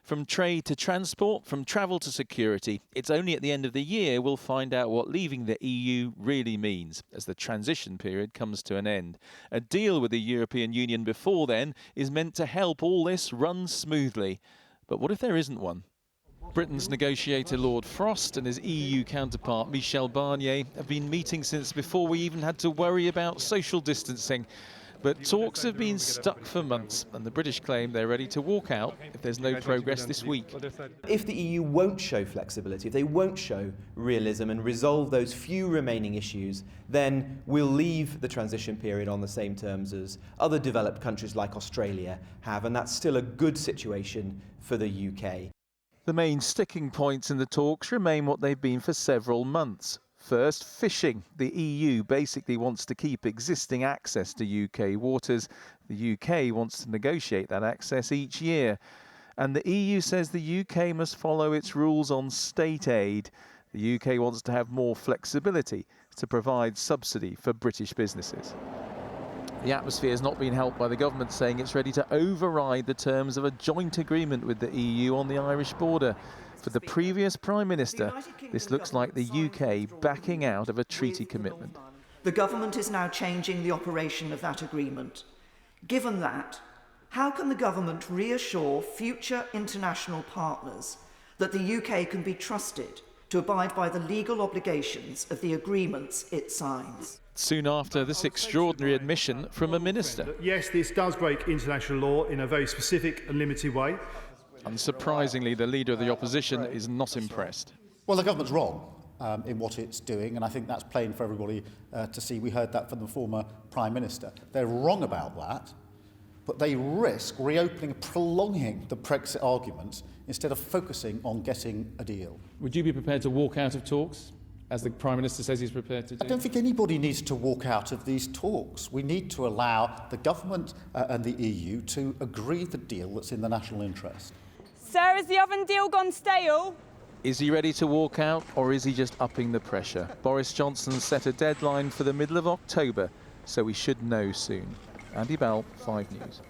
From trade to transport, from travel to security, it's only at the end of the year we'll find out what leaving the EU really means as the transition period comes to an end. A deal with the European Union before then is meant to help all this run smoothly. But what if there isn't one? Britain's negotiator Lord Frost and his EU counterpart Michel Barnier have been meeting since before we even had to worry about social distancing. But talks have been stuck for months, and the British claim they're ready to walk out if there's no progress this week. If the EU won't show flexibility, if they won't show realism and resolve those few remaining issues, then we'll leave the transition period on the same terms as other developed countries like Australia have, and that's still a good situation for the UK. The main sticking points in the talks remain what they've been for several months. First, fishing. The EU basically wants to keep existing access to UK waters. The UK wants to negotiate that access each year. And the EU says the UK must follow its rules on state aid. The UK wants to have more flexibility to provide subsidy for British businesses. The atmosphere has not been helped by the government saying it's ready to override the terms of a joint agreement with the EU on the Irish border. For the previous Prime Minister, this looks like the UK backing out of a treaty commitment. The government is now changing the operation of that agreement. Given that, how can the government reassure future international partners that the UK can be trusted to abide by the legal obligations of the agreements it signs? Soon after this extraordinary admission from a minister. Yes, this does break international law in a very specific and limited way. Unsurprisingly, the leader of the opposition is not impressed. Well, the government's wrong in what it's doing, and I think that's plain for everybody to see. We heard that from the former Prime Minister. They're wrong about that, but they risk reopening and prolonging the Brexit arguments instead of focusing on getting a deal. Would you be prepared to walk out of talks, as the Prime Minister says he's prepared to do? I don't think anybody needs to walk out of these talks. We need to allow the government and the EU to agree the deal that's in the national interest. Sir, has the oven deal gone stale? Is he ready to walk out, or is he just upping the pressure? Boris Johnson set a deadline for the middle of October, so we should know soon. Andy Bell, 5 News.